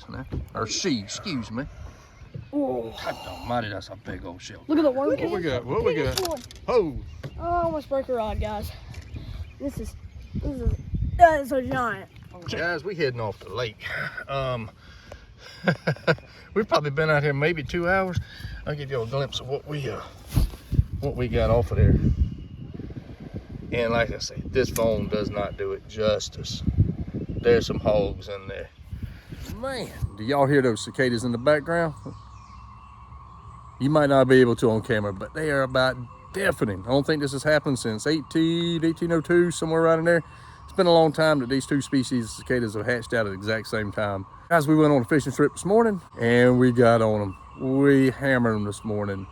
is now. Or she, excuse me. Oh, God almighty, that's a big old shell. look at the worm. What we got? What we got? Oh. Oh, I almost broke a rod, guys. That is a giant. Guys, we heading off the lake. We've probably been out here maybe 2 hours. I'll give you a glimpse of what we got off of there. And like I say, this phone does not do it justice. There's some hogs in there. Man, do y'all hear those cicadas in the background? You might not be able to on camera, but they are about deafening. I don't think this has happened since 1802, somewhere around in there. It's been a long time that these two species of cicadas have hatched out at the exact same time. Guys, we went on a fishing trip this morning and we got on them. We hammered them this morning.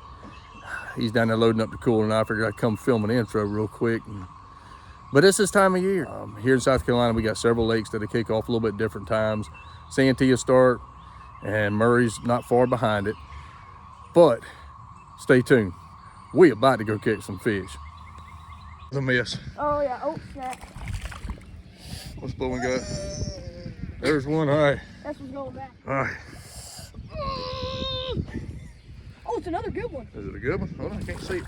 He's down there loading up the cooler and I figured I'd come film an intro real quick. But it's this time of year. Here in South Carolina, we got several lakes that kick off a little bit different times. Santee will start and Murray's not far behind it. But stay tuned. We about to go catch some fish. The mess. Oh yeah, oh snap. What's Bowen got? There's one, all right. That's what's going back. All right. Oh, it's another good one. Is it a good one? Hold on, I can't see it.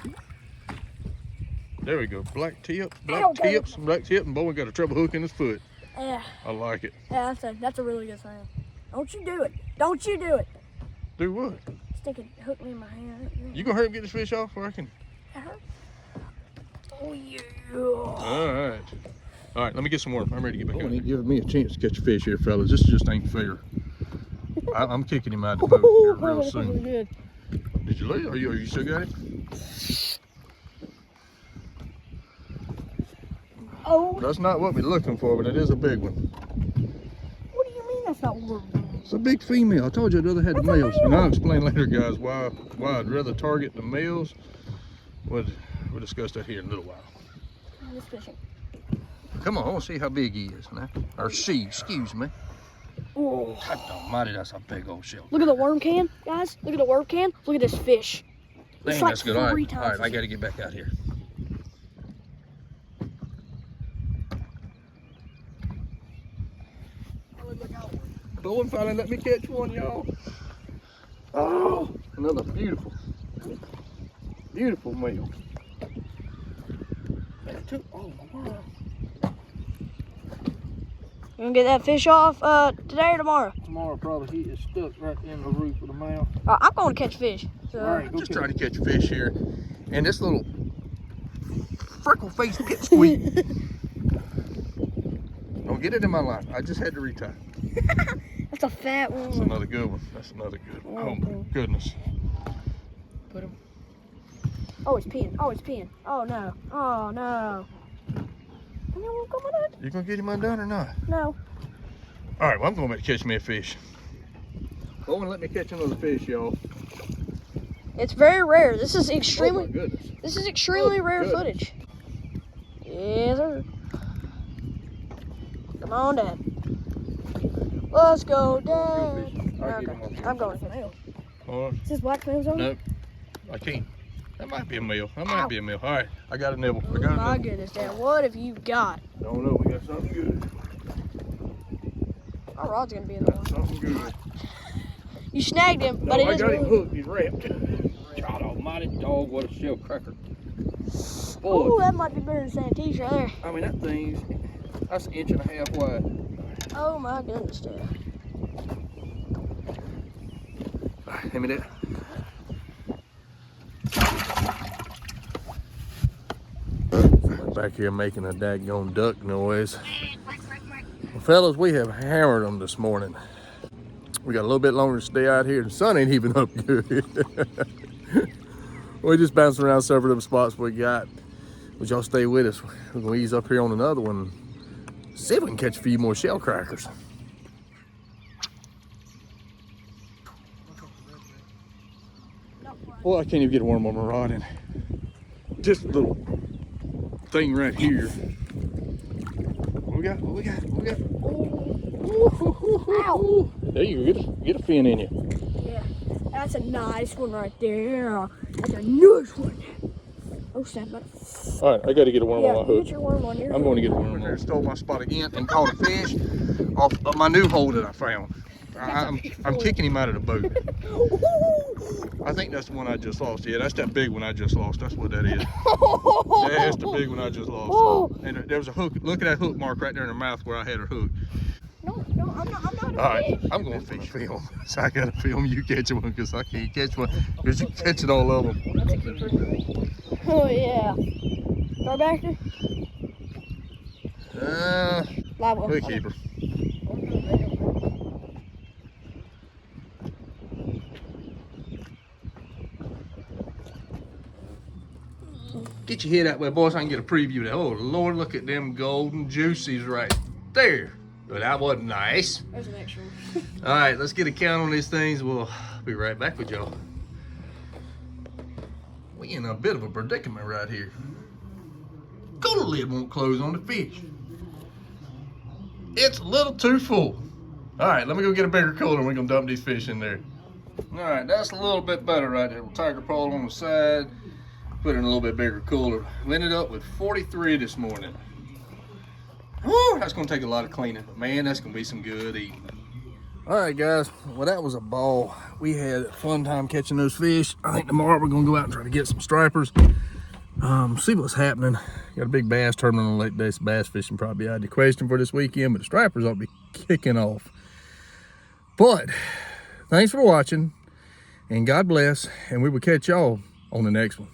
There we go. Black tip, Ow, black tip, and Bowen got a treble hook in his foot. Yeah. I like it. Yeah, that's a really good sound. Don't you do it. Don't you do it. Do what? Stick a hook in my hand. You gonna hurry up and get this fish off, or I can? Oh yeah. All right. All right, let me get some more. I'm ready to get back out. Ain't giving me a chance to catch a fish here, fellas. This just ain't fair. I'm kicking him out of the boat here real soon. Good. Did you leave? Are you still got it? Oh. That's not what we're looking for, but it is a big one. What do you mean that's not what? It's a big female. I told you I'd rather have the males. And I'll explain later, guys, why I'd rather target the males. We'll discuss that here in a little while. I'm just fishing. Come on, I want to see how big he is now. Or she, excuse me. Oh. God almighty, that's a big old shell. Look at the worm can, guys. Look at the worm can. Look at this fish. Dang, It's like that's good. All three right, times I got to get back out here. Bowen finally let me catch one, y'all. Oh, another beautiful male. Oh my word. You gonna get that fish off today or tomorrow? Tomorrow probably. He is stuck right in the roof of the mouth. I'm going to catch fish. So. All right, I'm go just catch trying to catch a fish here, and this little freckle-faced pipsqueak. Don't get it in my line. I just had to retie. That's a fat one. That's another good one. That's another good one. Oh my goodness. Put him. Oh, it's peeing. Oh, it's peeing. Oh no. Oh no. You gonna get him undone or not? No. All right, well, I'm going to catch me a fish. Bowen, let me catch another fish, y'all. It's very rare. This is extremely. Oh my goodness. This is extremely rare goodness. footage. Yes, sir. Come on, Dad. Let's go, Dad. I'll get him Okay, up I'm going. All right. Is this black snails on? Nope, I can't. That might be a male. That might be a male. All right, I got a nibble. I got a My nibble. goodness, Dad. What have you got? Don't know. We got something good. Our rod's gonna be in the water. Something good. You snagged him, No, but it I is got him really... hooked. He's wrapped. God almighty dog, what a shellcracker. Oh, that might be better than Santee's right there. I mean, that's an 1.5 inches wide. Oh my goodness, Dad. All right, hand me that. Back here making a daggone duck noise. Well, fellas, we have hammered them this morning. We got a little bit longer to stay out here. The sun ain't even up good. We just bouncing around several of the spots we got. Would y'all stay with us? We're gonna ease up here on another one. See if we can catch a few more shell crackers. Well, I can't even get a worm on my rod in. Just a little thing right here. What we got? What we got? What we got? Ow! There you go. Get a fin in you. Yeah, that's a nice one right there. That's a nice one. Oh, snap. All right, I got to get a worm Yeah, on my hook. get your worm on your I'm going to get a worm on. Stole my spot again and caught a fish off of my new hole that I found. I'm kicking him out of the boat. I think that's the one I just lost. Yeah, that's that big one I just lost. That's what that is. That's the big one I just lost. And there was a hook. Look at that hook mark right there in her mouth where I had her hook. No, I'm not All right, I'm going to fish film. So I got to film you catching one because I can't catch one because you're catching all of them. That's a keeper. Oh, yeah. Starbacker? Live one. Good keeper. Get your head out way, boys, so I can get a preview of that. Oh, Lord, look at them golden juices right there. Well, that wasn't nice. There's an extra one. All right, let's get a count on these things. We'll be right back with y'all. We in a bit of a predicament right here. Cooler lid won't close on the fish. It's a little too full. All right, let me go get a bigger cooler and we're gonna dump these fish in there. All right, that's a little bit better right there. We'll tiger pole on the side, put in a little bit bigger cooler. We ended up with 43 this morning. Woo, that's gonna take a lot of cleaning, but man, that's gonna be some good eating. All right, guys, well, that was a ball. We had a fun time catching those fish. I think tomorrow we're gonna go out and try to get some stripers. See what's happening. Got a big bass tournament on Lake Dace. Bass fishing probably out of the question for this weekend, but the stripers ought to be kicking off. But thanks for watching, and God bless, and we will catch y'all on the next one.